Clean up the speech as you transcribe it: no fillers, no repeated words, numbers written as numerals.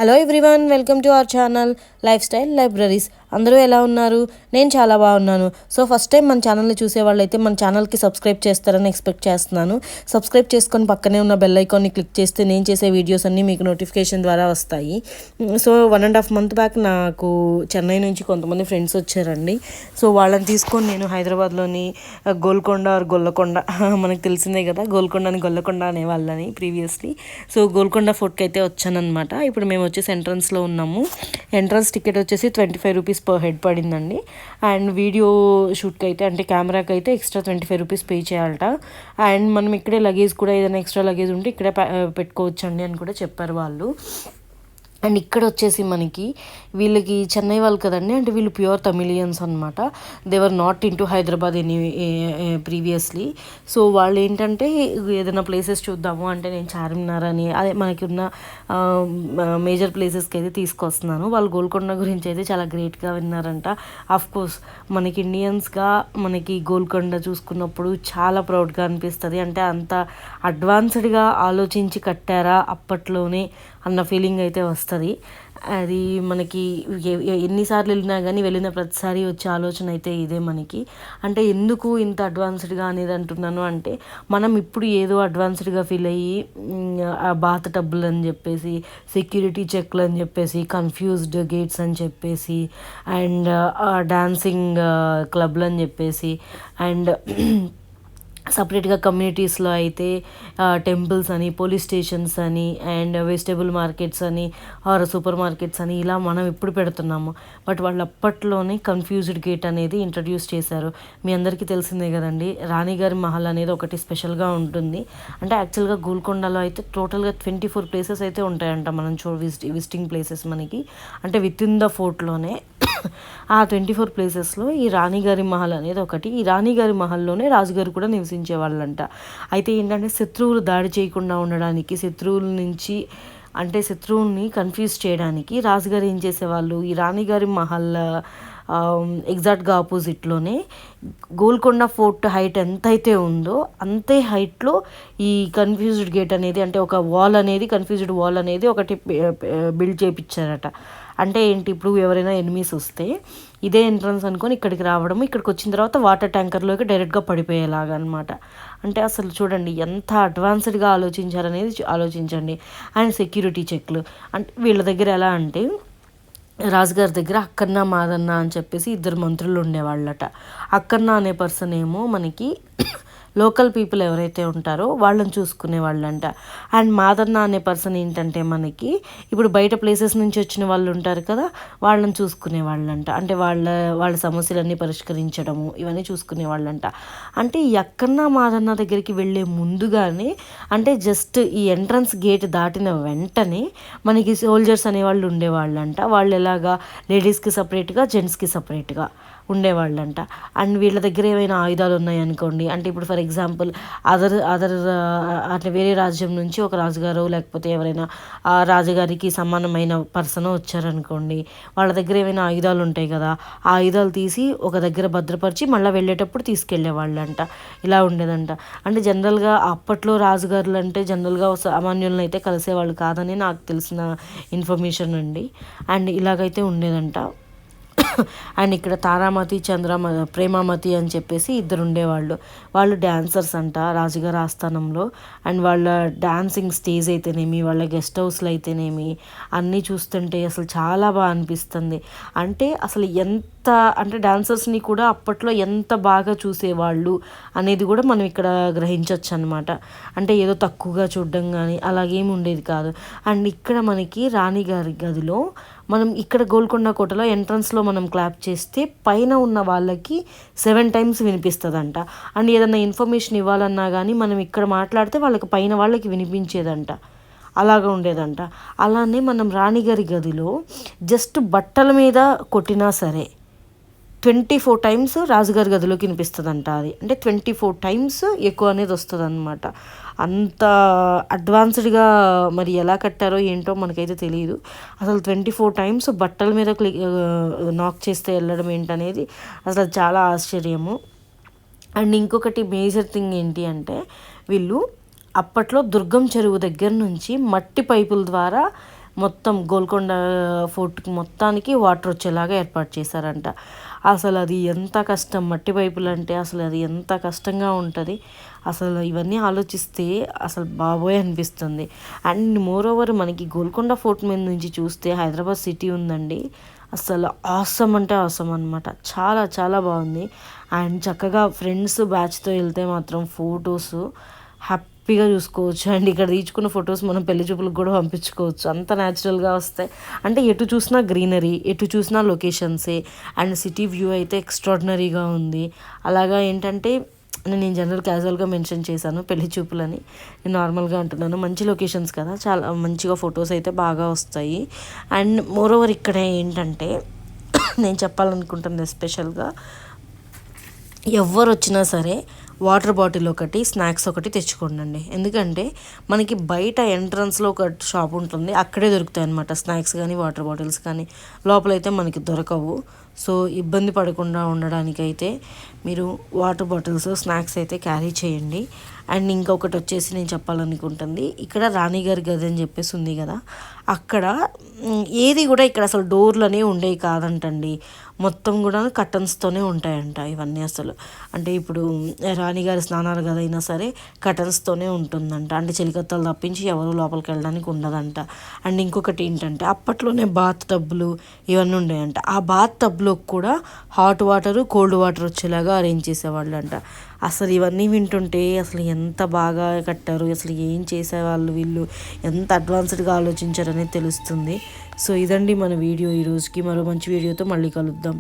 Hello everyone, welcome to our channel life style libraries. అందరూ ఎలా ఉన్నారు? నేను చాలా బాగున్నాను. సో ఫస్ట్ టైం మన ఛానల్ని చూసే వాళ్ళైతే మన ఛానల్కి సబ్స్క్రైబ్ చేస్తారని ఎక్స్పెక్ట్ చేస్తున్నాను. సబ్స్క్రైబ్ చేసుకొని పక్కనే ఉన్న బెల్ ఐకాన్ని క్లిక్ చేస్తే నేను చేసే వీడియోస్ అన్నీ మీకు నోటిఫికేషన్ ద్వారా వస్తాయి. సో 1.5 month బ్యాక్ నాకు చెన్నై నుంచి కొంతమంది ఫ్రెండ్స్ వచ్చారండి. సో వాళ్ళని తీసుకొని నేను హైదరాబాద్లోని గోల్కొండ మనకు తెలిసిందే కదా, గోల్కొండని గొల్లకొండ అనేవాళ్ళని ప్రీవియస్లీ. సో గోల్కొండ ఫోర్ట్కి అయితే వచ్చానమాట. ఇప్పుడు మేము వచ్చేసి ఎంట్రన్స్లో ఉన్నాము. ఎంట్రన్స్ టికెట్ వచ్చేసి 25 రూపీస్ పర్ హెడ్ పడిందండి. అండ్ వీడియో షూట్కి అయితే అంటే కెమెరాకి అయితే ఎక్స్ట్రా 25 రూపీస్ పే చేయాలట. అండ్ మనం ఇక్కడే లగేజ్ కూడా ఏదైనా ఎక్స్ట్రా లగేజ్ ఉంటే ఇక్కడే పెట్టుకోవచ్చండి అని కూడా చెప్పారు వాళ్ళు. అండ్ ఇక్కడ వచ్చేసి మనకి వీళ్ళకి చెన్నై వాళ్ళు కదండి, అంటే వీళ్ళు ప్యూర్ తమిళియన్స్ అనమాట. They were not into Hyderabad any previously. So వాళ్ళు ఏంటంటే ఏదైనా ప్లేసెస్ చూద్దాము అంటే నేను చార్మినార్ అని అదే మనకి ఉన్న మేజర్ ప్లేసెస్కి అయితే తీసుకొస్తున్నాను. వాళ్ళు గోల్కొండ గురించి అయితే చాలా గ్రేట్గా విన్నారంట. కోర్స్ మనకి ఇండియన్స్గా మనకి గోల్కొండ చూసుకున్నప్పుడు చాలా ప్రౌడ్గా అనిపిస్తుంది. అంటే అంత అడ్వాన్స్డ్గా ఆలోచించి కట్టారా అప్పట్లోనే అన్న ఫీలింగ్ అయితే వస్తుంది. అది మనకి ఎన్నిసార్లు వెళ్ళినా కానీ వెళ్ళిన ప్రతిసారి వచ్చే ఆలోచన అయితే ఇదే మనకి. అంటే ఎందుకు ఇంత అడ్వాన్స్డ్గా అనేది అంటున్నాను అంటే, మనం ఇప్పుడు ఏదో అడ్వాన్స్డ్గా ఫీల్ అయ్యి బాత్ టబ్బులు అని చెప్పేసి, సెక్యూరిటీ చెక్లు అని చెప్పేసి, కన్ఫ్యూజ్డ్ గేట్స్ అని చెప్పేసి, అండ్ డాన్సింగ్ క్లబ్లు అని చెప్పేసి, అండ్ సపరేట్గా కమ్యూనిటీస్లో అయితే టెంపుల్స్ అని, పోలీస్ స్టేషన్స్ అని, అండ్ వెజిటేబుల్ మార్కెట్స్ అని, ఆర్ సూపర్ మార్కెట్స్ అని ఇలా మనం ఇప్పుడు పెడుతున్నాము. బట్ వాళ్ళు అప్పట్లోనే కన్ఫ్యూజ్డ్ గేట్ అనేది ఇంట్రడ్యూస్ చేశారు. మీ అందరికీ తెలిసిందే కదండి, రాణిగారి మహల్ అనేది ఒకటి స్పెషల్గా ఉంటుంది. అంటే యాక్చువల్గా గోల్కొండలో అయితే టోటల్గా 24 ప్లేసెస్ అయితే ఉంటాయంట మనం విజిటింగ్ ప్లేసెస్ మనకి. అంటే విత్ ఇన్ ద ఫోర్ట్లోనే ఆ 24 ప్లేసెస్లో ఈ రాణిగారి మహల్ అనేది ఒకటి. ఈ రాణిగారి మహల్లోనే రాజుగారు కూడా నివసించేవాళ్ళంట. అయితే ఏంటంటే శత్రువులు దాడి చేయకుండా ఉండడానికి, శత్రువుల్ని కన్ఫ్యూజ్ చేయడానికి రాజుగారు ఏం చేసేవాళ్ళు, ఈ రాణిగారి మహల్ ఎగ్జాక్ట్గా ఆపోజిట్లోనే గోల్కొండ ఫోర్ట్ హైట్ ఎంతైతే ఉందో అంతే హైట్లో ఈ కన్ఫ్యూజ్డ్ గేట్ అనేది, అంటే ఒక కన్ఫ్యూజ్డ్ వాల్ అనేది ఒకటి బిల్డ్ చేయించారట. అంటే ఏంటి, ఇప్పుడు ఎవరైనా ఎనిమీస్ వస్తే ఇదే ఎంట్రన్స్ అనుకొని ఇక్కడికి రావడము, ఇక్కడికి వచ్చిన తర్వాత వాటర్ ట్యాంకర్లోకి డైరెక్ట్గా పడిపోయేలాగా అనమాట. అంటే అసలు చూడండి ఎంత అడ్వాన్స్డ్గా ఆలోచించారనేది ఆలోచించండి. అండ్ సెక్యూరిటీ చెక్లు అంటే వీళ్ళ దగ్గర ఎలా అంటే, రాజుగారి దగ్గర అక్కన్న మాదన్న అని చెప్పేసి 2 మంత్రులు ఉండేవాళ్ళట. అక్కన్న అనే పర్సన్ ఏమో మనకి లోకల్ పీపుల్ ఎవరైతే ఉంటారో వాళ్ళని చూసుకునే వాళ్ళంట. అండ్ మాదన్న అనే పర్సన్ ఏంటంటే మనకి ఇప్పుడు బయట ప్లేసెస్ నుంచి వచ్చిన వాళ్ళు ఉంటారు కదా, వాళ్ళని చూసుకునే వాళ్ళంట. అంటే వాళ్ళ సమస్యలన్నీ పరిష్కరించడము ఇవన్నీ చూసుకునే వాళ్ళంట. అంటే ఈ అక్కన్న మాదన్న దగ్గరికి వెళ్ళే ముందుగానే, అంటే జస్ట్ ఈ ఎంట్రన్స్ గేట్ దాటిన వెంటనే మనకి సోల్జర్స్ అనేవాళ్ళు ఉండేవాళ్ళంట. వాళ్ళు ఎలాగా లేడీస్కి సపరేట్గా, జెంట్స్కి సపరేట్గా ఉండేవాళ్ళంట. అండ్ వీళ్ళ దగ్గర ఏమైనా ఆయుధాలు ఉన్నాయనుకోండి, అంటే ఇప్పుడు ఫర్ ఎగ్జాంపుల్ అదర్ అట్లా వేరే రాజ్యం నుంచి ఒక రాజుగారు లేకపోతే ఎవరైనా ఆ రాజుగారికి సమానమైన పర్సన్ వచ్చారనుకోండి, వాళ్ళ దగ్గర ఏమైనా ఆయుధాలు ఉంటాయి కదా, ఆ ఆయుధాలు తీసి ఒక దగ్గర భద్రపరిచి మళ్ళీ వెళ్ళేటప్పుడు తీసుకెళ్లే వాళ్ళంట. ఇలా ఉండేదంట. అంటే జనరల్గా అప్పట్లో రాజుగారులు అంటే జనరల్గా సామాన్యులను అయితే కలిసేవాళ్ళు కాదని నాకు తెలిసిన ఇన్ఫర్మేషన్ అండి. అండ్ ఇలాగైతే ఉండేదంట. అండ్ ఇక్కడ తారామతి, ప్రేమామతి అని చెప్పేసి 2 ఉండేవాళ్ళు. వాళ్ళు డాన్సర్స్ అంట రాజుగారి ఆస్థానంలో. అండ్ వాళ్ళ డాన్సింగ్ స్టేజ్ అయితేనేమి, వాళ్ళ గెస్ట్ హౌస్లు అయితేనేమి అన్నీ చూస్తుంటే అసలు చాలా బాగా అనిపిస్తుంది. అంటే అసలు అంటే డాన్సర్స్ని కూడా అప్పట్లో ఎంత బాగా చూసేవాళ్ళు అనేది కూడా మనం ఇక్కడ గ్రహించవచ్చు అనమాట. అంటే ఏదో తక్కువగా చూడడం కానీ అలాగేమి ఉండేది కాదు. అండ్ ఇక్కడ మనకి రాణిగారి గదిలో మనం ఇక్కడ గోల్కొండ కోటలో ఎంట్రన్స్లో మనం క్లాప్ చేస్తే పైన ఉన్న వాళ్ళకి 7 times వినిపిస్తుందంట. అండ్ ఏదన్నా ఇన్ఫర్మేషన్ ఇవ్వాలన్నా కానీ మనం ఇక్కడ మాట్లాడితే పైన వాళ్ళకి వినిపించేదంట. అలాగా ఉండేదంట. అలానే మనం రాణిగారి గదిలో జస్ట్ బట్టల మీద కొట్టినా సరే 24 times రాజుగారి గదిలోకి వినిపిస్తుందంట. అది అంటే 24 times ఎక్కువ అనేది వస్తుంది అనమాట. అంత అడ్వాన్స్డ్గా మరి ఎలా కట్టారో ఏంటో మనకైతే తెలియదు. అసలు 24 times బట్టల మీద నాక్ చేస్తే వెళ్ళడం ఏంటనేది అసలు చాలా ఆశ్చర్యము. అండ్ ఇంకొకటి మేజర్ థింగ్ ఏంటి అంటే, వీళ్ళు అప్పట్లో దుర్గం చెరువు దగ్గర నుంచి మట్టి పైపుల ద్వారా మొత్తం గోల్కొండ ఫోర్ట్కి మొత్తానికి వాటర్ వచ్చేలాగా ఏర్పాటు చేశారంట. అసలు అది ఎంత కష్టం, మట్టి పైపులు అంటే అసలు అది ఎంత కష్టంగా ఉంటుంది. అసలు ఇవన్నీ ఆలోచిస్తే అసలు బాబోయ్ అనిపిస్తుంది. అండ్ మోరోవర్ మనకి గోల్కొండ ఫోర్ట్ మీద నుంచి చూస్తే హైదరాబాద్ సిటీ ఉందండి. అసలు ఆసమ్ అంటే ఆసమ్ అనమాట. చాలా చాలా బాగుంది. అండ్ చక్కగా ఫ్రెండ్స్ బ్యాచ్తో వెళ్తే మాత్రం ఫొటోస్ హ్యాపీగా చూసుకోవచ్చు. అండ్ ఇక్కడ తీసుకున్న ఫొటోస్ మనం పెళ్లి చూపులకు కూడా పంపించుకోవచ్చు, అంత న్యాచురల్గా వస్తాయి. అంటే ఎటు చూసినా గ్రీనరీ, ఎటు చూసినా లొకేషన్సే. అండ్ సిటీ వ్యూ అయితే ఎక్స్ట్రాడినరీగా ఉంది. అలాగా ఏంటంటే నేను జనరల్ క్యాజువల్గా మెన్షన్ చేశాను పెళ్లి చూపులని, నేను నార్మల్గా అంటున్నాను. మంచి లొకేషన్స్ కదా, చాలా మంచిగా ఫొటోస్ అయితే బాగా వస్తాయి. అండ్ మోరోవర్ ఇక్కడ ఏంటంటే నేను చెప్పాలనుకుంటుంది ఎస్పెషల్గా, ఎవరు వచ్చినా సరే వాటర్ బాటిల్ ఒకటి, స్నాక్స్ ఒకటి తెచ్చుకోండి. ఎందుకంటే మనకి బయట ఎంట్రన్స్లో ఒక షాప్ ఉంటుంది, అక్కడే దొరుకుతాయి అన్నమాట స్నాక్స్ కానీ వాటర్ బాటిల్స్ కానీ. లోపలైతే మనకి దొరకవు. సో ఇబ్బంది పడకుండా ఉండడానికైతే మీరు వాటర్ బాటిల్స్, స్నాక్స్ అయితే క్యారీ చేయండి. అండ్ ఇంకొకటి వచ్చేసి నేను చెప్పాలనుకుంటుంది, ఇక్కడ రాణిగారి గది అని చెప్పేసి ఉంది కదా, అక్కడ ఏది కూడా ఇక్కడ అసలు డోర్లనే ఉండేవి కాదంటండి. మొత్తం కూడా కర్టన్స్తోనే ఉంటాయంట ఇవన్నీ. అసలు అంటే ఇప్పుడు రాణిగారి స్నానాలు గదైనా సరే కర్టన్స్తోనే ఉంటుందంట. అంటే చెలికత్తలు తప్పించి ఎవరు లోపలికి వెళ్ళడానికి ఉండదంట. అండ్ ఇంకొకటి ఏంటంటే అప్పట్లోనే బాత్ టబ్బులు ఇవన్నీ ఉండేయంట. ఆ బాత్ టబ్లో కూడా హాట్ వాటర్, కోల్డ్ వాటర్ వచ్చేలాగా అరేంజ్ చేసేవాళ్ళంట. అసలు ఇవన్నీ వింటుంటే అసలు ఎంత బాగా కట్టారు, అసలు ఏం చేసేవాళ్ళు వీళ్ళు, ఎంత అడ్వాన్స్డ్గా ఆలోచించారనేది తెలుస్తుంది. సో ఇదండి మన వీడియో ఈ రోజుకి. మరో మంచి వీడియోతో మళ్ళీ కలుద్దాం.